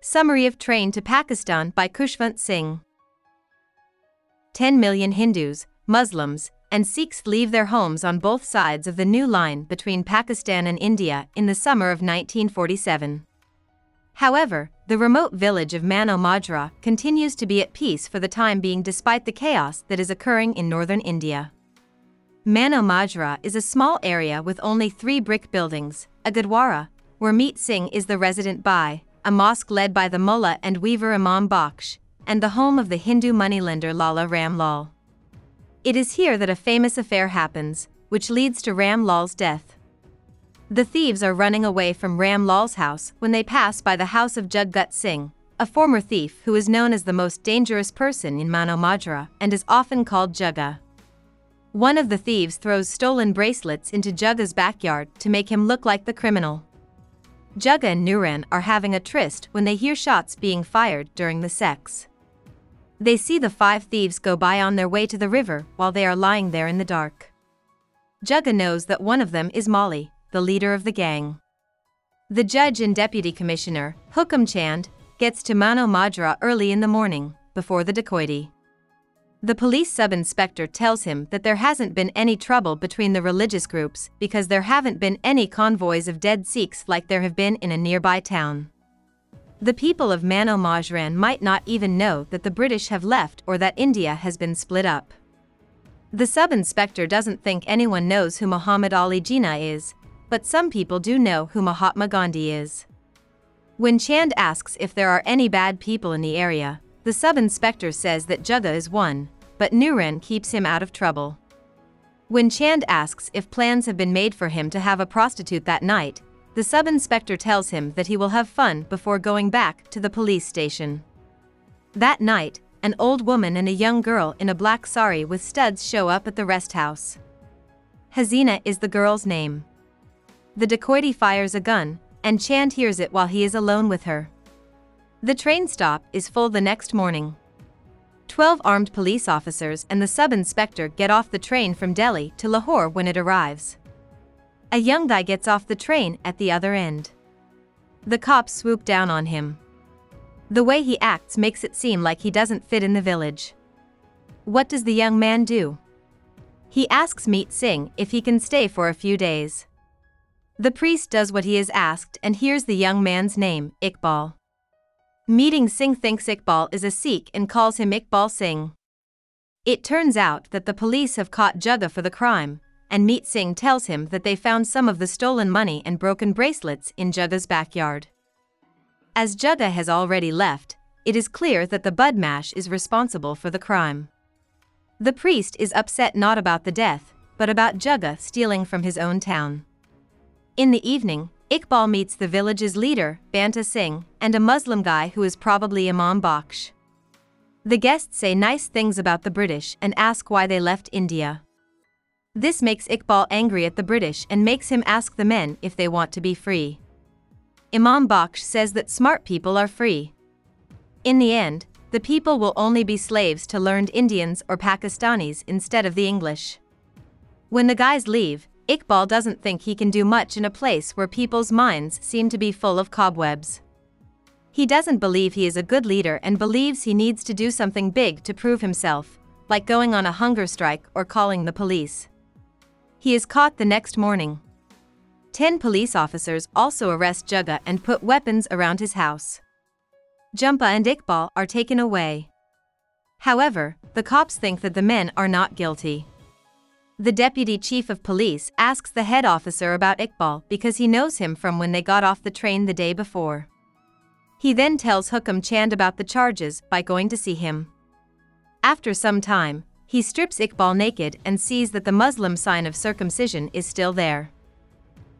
Summary of Train to Pakistan by Khushwant Singh. 10 million Hindus, Muslims, and Sikhs leave their homes on both sides of the new line between Pakistan and India in the summer of 1947. However, the remote village of Mano Majra continues to be at peace for the time being despite the chaos that is occurring in northern India. Mano Majra is a small area with only 3 brick buildings, a gurdwara, where Meet Singh is the resident Bai, a mosque led by the mullah and weaver Imam Bakhsh, and the home of the Hindu moneylender Lala Ram Lal. It is here that a famous affair happens, which leads to Ram Lal's death. The thieves are running away from Ram Lal's house when they pass by the house of Jagat Singh, a former thief who is known as the most dangerous person in Mano Majra and is often called Jagga. One of the thieves throws stolen bracelets into Jagga's backyard to make him look like the criminal. Jagga and Nuran are having a tryst when they hear shots being fired during the sex. They see the 5 thieves go by on their way to the river while they are lying there in the dark. Jagga knows that one of them is Molly, the leader of the gang. The judge and deputy commissioner, Hukam Chand, gets to Mano Majra early in the morning, before the dacoity. The police sub-inspector tells him that there hasn't been any trouble between the religious groups because there haven't been any convoys of dead Sikhs like there have been in a nearby town. The people of Mano Majra might not even know that the British have left or that India has been split up. The sub-inspector doesn't think anyone knows who Muhammad Ali Jinnah is, but some people do know who Mahatma Gandhi is. When Chand asks if there are any bad people in the area, the sub-inspector says that Jagga is one, but Nuran keeps him out of trouble. When Chand asks if plans have been made for him to have a prostitute that night, the sub-inspector tells him that he will have fun before going back to the police station. That night, an old woman and a young girl in a black sari with studs show up at the rest house. Hasina is the girl's name. The dacoity fires a gun, and Chand hears it while he is alone with her. The train stop is full the next morning. 12 armed police officers and the sub-inspector get off the train from Delhi to Lahore when it arrives. A young guy gets off the train at the other end. The cops swoop down on him. The way he acts makes it seem like he doesn't fit in the village. What does the young man do? He asks Meet Singh if he can stay for a few days. The priest does what he is asked and hears the young man's name, Iqbal. Meeting Singh thinks Iqbal is a Sikh and calls him Iqbal Singh. It turns out that the police have caught Jagga for the crime, and Meet Singh tells him that they found some of the stolen money and broken bracelets in Jagga's backyard. As Jagga has already left, it is clear that the Budmash is responsible for the crime. The priest is upset not about the death, but about Jagga stealing from his own town. In the evening, Iqbal meets the village's leader, Banta Singh, and a Muslim guy who is probably Imam Bakhsh. The guests say nice things about the British and ask why they left India. This makes Iqbal angry at the British and makes him ask the men if they want to be free. Imam Bakhsh says that smart people are free. In the end, the people will only be slaves to learned Indians or Pakistanis instead of the English. When the guys leave, Iqbal doesn't think he can do much in a place where people's minds seem to be full of cobwebs. He doesn't believe he is a good leader and believes he needs to do something big to prove himself, like going on a hunger strike or calling the police. He is caught the next morning. 10 police officers also arrest Jagga and put weapons around his house. Jumpa and Iqbal are taken away. However, the cops think that the men are not guilty. The deputy chief of police asks the head officer about Iqbal because he knows him from when they got off the train the day before. He then tells Hukam Chand about the charges by going to see him. After some time, he strips Iqbal naked and sees that the Muslim sign of circumcision is still there.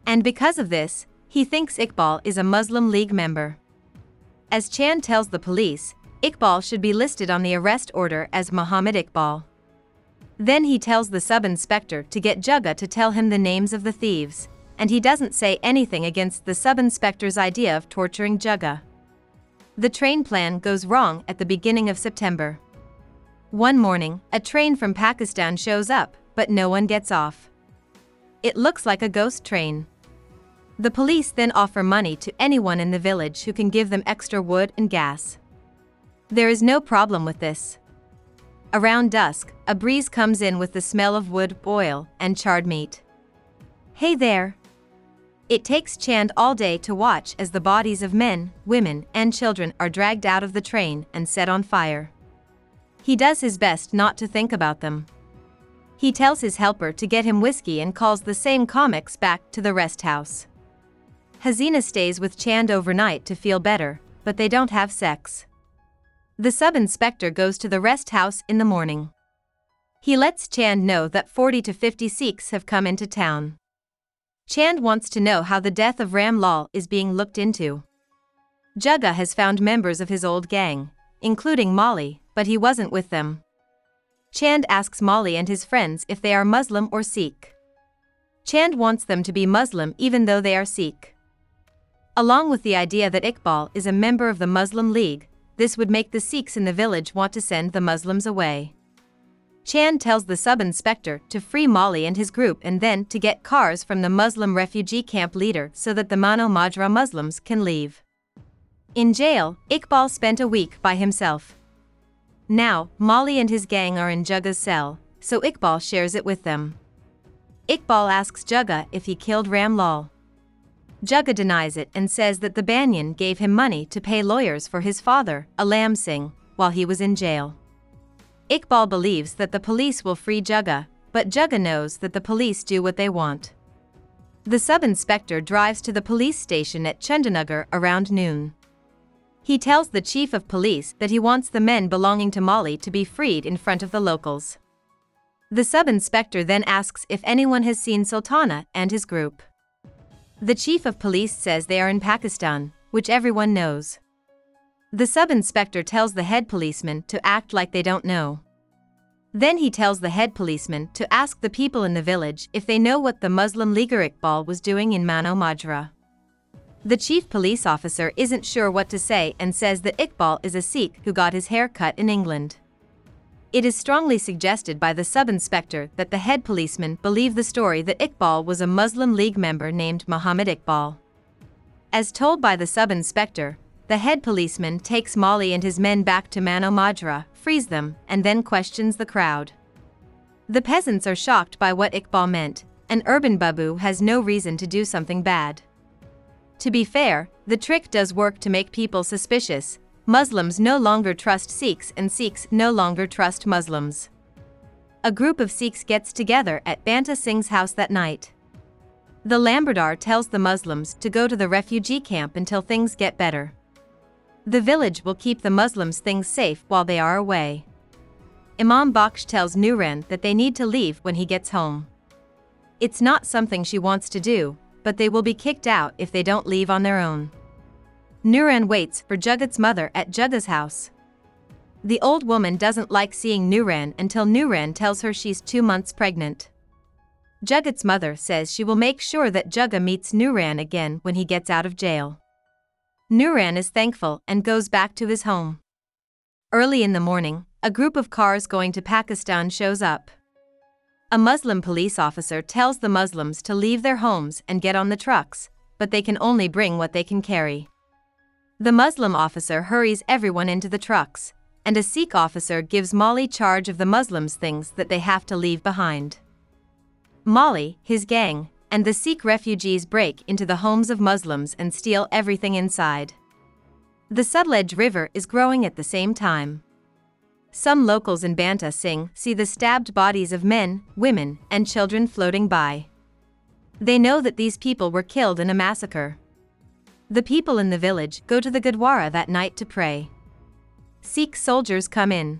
And because of this, he thinks Iqbal is a Muslim League member. As Chand tells the police, Iqbal should be listed on the arrest order as Muhammad Iqbal. Then he tells the sub-inspector to get Jagga to tell him the names of the thieves, and he doesn't say anything against the sub-inspector's idea of torturing Jagga. The train plan goes wrong at the beginning of September. One morning, a train from Pakistan shows up, but no one gets off. It looks like a ghost train. The police then offer money to anyone in the village who can give them extra wood and gas. There is no problem with this. Around dusk, a breeze comes in with the smell of wood, oil, and charred meat. Hey there! It takes Chand all day to watch as the bodies of men, women, and children are dragged out of the train and set on fire. He does his best not to think about them. He tells his helper to get him whiskey and calls the same comics back to the rest house. Hasina stays with Chand overnight to feel better, but they don't have sex. The sub-inspector goes to the rest house in the morning. He lets Chand know that 40 to 50 Sikhs have come into town. Chand wants to know how the death of Ram Lal is being looked into. Jugga has found members of his old gang, including Molly, but he wasn't with them. Chand asks Molly and his friends if they are Muslim or Sikh. Chand wants them to be Muslim even though they are Sikh. Along with the idea that Iqbal is a member of the Muslim League, this would make the Sikhs in the village want to send the Muslims away. Chand tells the sub-inspector to free Molly and his group and then to get cars from the Muslim refugee camp leader so that the Mano Majra Muslims can leave. In jail, Iqbal spent a week by himself. Now, Molly and his gang are in Jugga's cell, so Iqbal shares it with them. Iqbal asks Jugga if he killed Ram Lal. Jugga denies it and says that the Banyan gave him money to pay lawyers for his father, Acclaimed Singh, while he was in jail. Iqbal believes that the police will free Jugga, but Jugga knows that the police do what they want. The sub-inspector drives to the police station at Chandanagar around noon. He tells the chief of police that he wants the men belonging to Molly to be freed in front of the locals. The sub-inspector then asks if anyone has seen Sultana and his group. The chief of police says they are in Pakistan, which everyone knows. The sub-inspector tells the head policeman to act like they don't know. Then he tells the head policeman to ask the people in the village if they know what the Muslim leaguer Iqbal was doing in Mano Majra. The chief police officer isn't sure what to say and says that Iqbal is a Sikh who got his hair cut in England. It is strongly suggested by the sub-inspector that the head policeman believe the story that Iqbal was a Muslim League member named Muhammad Iqbal. As told by the sub-inspector, the head policeman takes Molly and his men back to Mano Majra, frees them, and then questions the crowd. The peasants are shocked by what Iqbal meant, and Urban Babu has no reason to do something bad. To be fair, the trick does work to make people suspicious. Muslims no longer trust Sikhs and Sikhs no longer trust Muslims. A group of Sikhs gets together at Banta Singh's house that night. The Lambardar tells the Muslims to go to the refugee camp until things get better. The village will keep the Muslims things safe while they are away. Imam Baksh tells Nuran that they need to leave when he gets home. It's not something she wants to do, but they will be kicked out if they don't leave on their own. Nuran waits for Juggat's mother at Jugga's house. The old woman doesn't like seeing Nuran until Nuran tells her she's 2 months pregnant. Juggat's mother says she will make sure that Jugga meets Nuran again when he gets out of jail. Nuran is thankful and goes back to his home. Early in the morning, a group of cars going to Pakistan shows up. A Muslim police officer tells the Muslims to leave their homes and get on the trucks, but they can only bring what they can carry. The Muslim officer hurries everyone into the trucks, and a Sikh officer gives Molly charge of the Muslims' things that they have to leave behind. Molly, his gang, and the Sikh refugees break into the homes of Muslims and steal everything inside. The Sutlej River is growing at the same time. Some locals in Banta Singh see the stabbed bodies of men, women, and children floating by. They know that these people were killed in a massacre. The people in the village go to the Gurdwara that night to pray. Sikh soldiers come in.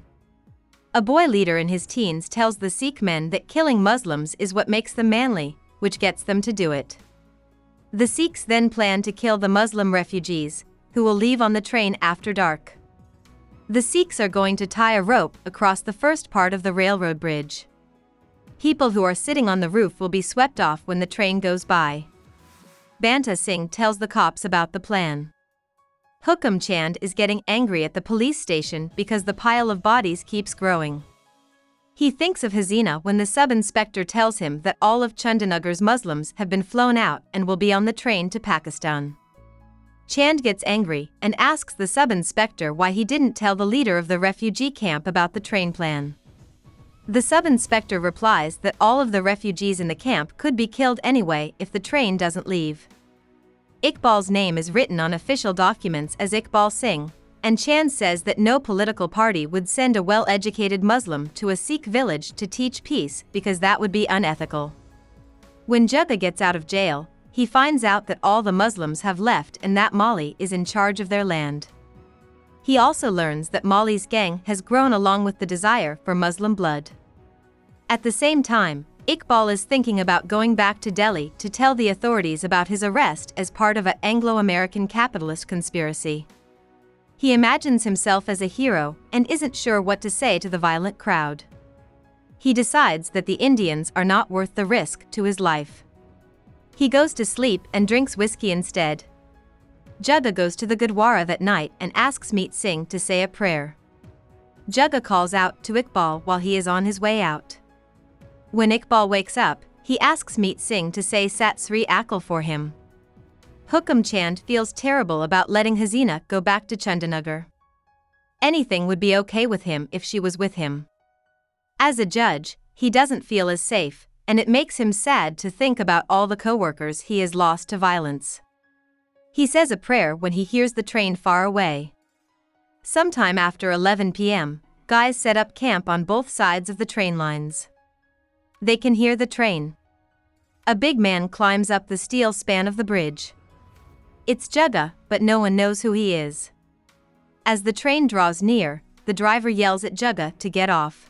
A boy leader in his teens tells the Sikh men that killing Muslims is what makes them manly, which gets them to do it. The Sikhs then plan to kill the Muslim refugees, who will leave on the train after dark. The Sikhs are going to tie a rope across the first part of the railroad bridge. People who are sitting on the roof will be swept off when the train goes by. Banta Singh tells the cops about the plan. Hukam Chand is getting angry at the police station because the pile of bodies keeps growing. He thinks of Hasina when the sub-inspector tells him that all of Chandigarh's Muslims have been flown out and will be on the train to Pakistan. Chand gets angry and asks the sub-inspector why he didn't tell the leader of the refugee camp about the train plan. The sub-inspector replies that all of the refugees in the camp could be killed anyway if the train doesn't leave. Iqbal's name is written on official documents as Iqbal Singh, and Chand says that no political party would send a well-educated Muslim to a Sikh village to teach peace because that would be unethical. When Jugga gets out of jail, he finds out that all the Muslims have left and that Molly is in charge of their land. He also learns that Molly's gang has grown along with the desire for Muslim blood. At the same time, Iqbal is thinking about going back to Delhi to tell the authorities about his arrest as part of an Anglo-American capitalist conspiracy. He imagines himself as a hero and isn't sure what to say to the violent crowd. He decides that the Indians are not worth the risk to his life. He goes to sleep and drinks whiskey instead. Jugga goes to the Gurdwara that night and asks Meet Singh to say a prayer. Jugga calls out to Iqbal while he is on his way out. When Iqbal wakes up, he asks Meet Singh to say Sat Sri Akal for him. Hukam Chand feels terrible about letting Hasina go back to Chandigarh. Anything would be okay with him if she was with him. As a judge, he doesn't feel as safe, and it makes him sad to think about all the co-workers he has lost to violence. He says a prayer when he hears the train far away. Sometime after 11 p.m., guys set up camp on both sides of the train lines. They can hear the train. A big man climbs up the steel span of the bridge. It's Jugga, but no one knows who he is. As the train draws near, the driver yells at Jugga to get off.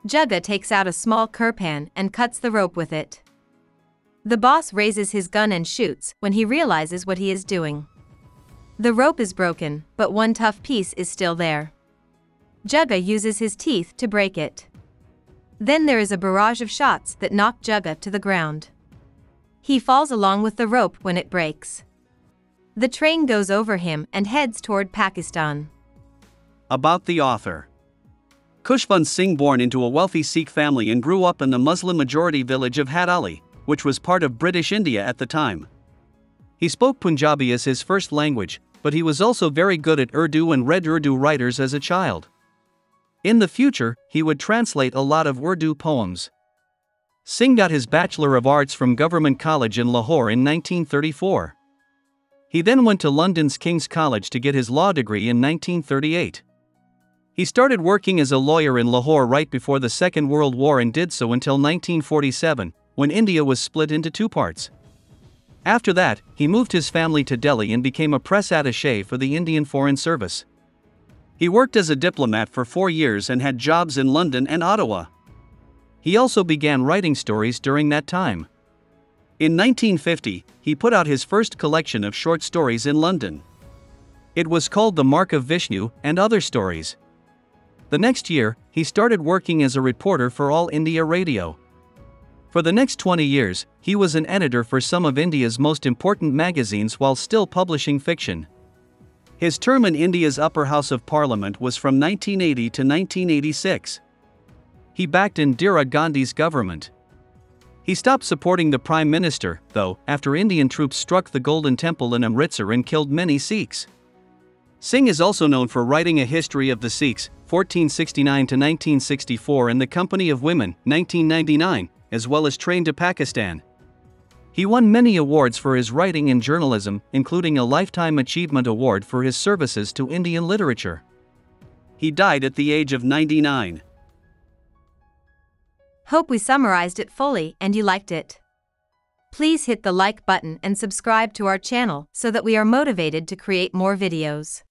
Jugga takes out a small kirpan and cuts the rope with it. The boss raises his gun and shoots when he realizes what he is doing. The rope is broken, but one tough piece is still there. Jugga uses his teeth to break it. Then there is a barrage of shots that knock Jugga to the ground. He falls along with the rope when it breaks. The train goes over him and heads toward Pakistan. About the author. Khushwant Singh born into a wealthy Sikh family and grew up in the Muslim-majority village of Hadali, which was part of British India at the time. He spoke Punjabi as his first language, but he was also very good at Urdu and read Urdu writers as a child. In the future, he would translate a lot of Urdu poems. Singh got his Bachelor of Arts from Government College in Lahore in 1934. He then went to London's King's College to get his law degree in 1938. He started working as a lawyer in Lahore right before the Second World War and did so until 1947, when India was split into two parts. After that, he moved his family to Delhi and became a press attaché for the Indian Foreign Service. He worked as a diplomat for 4 years and had jobs in London and Ottawa. He also began writing stories during that time. In 1950, he put out his first collection of short stories in London. It was called The Mark of Vishnu and Other Stories. The next year, he started working as a reporter for All India Radio. For the next 20 years, he was an editor for some of India's most important magazines while still publishing fiction. His term in India's upper house of parliament was from 1980 to 1986. He backed Indira Gandhi's government. He stopped supporting the Prime Minister, though, after Indian troops struck the Golden Temple in Amritsar and killed many Sikhs. Singh is also known for writing a history of the Sikhs, 1469 to 1964, and The Company of Women, 1999, as well as Train to Pakistan. He won many awards for his writing and journalism, including a Lifetime Achievement Award for his services to Indian literature. He died at the age of 99. Hope we summarized it fully and you liked it. Please hit the like button and subscribe to our channel so that we are motivated to create more videos.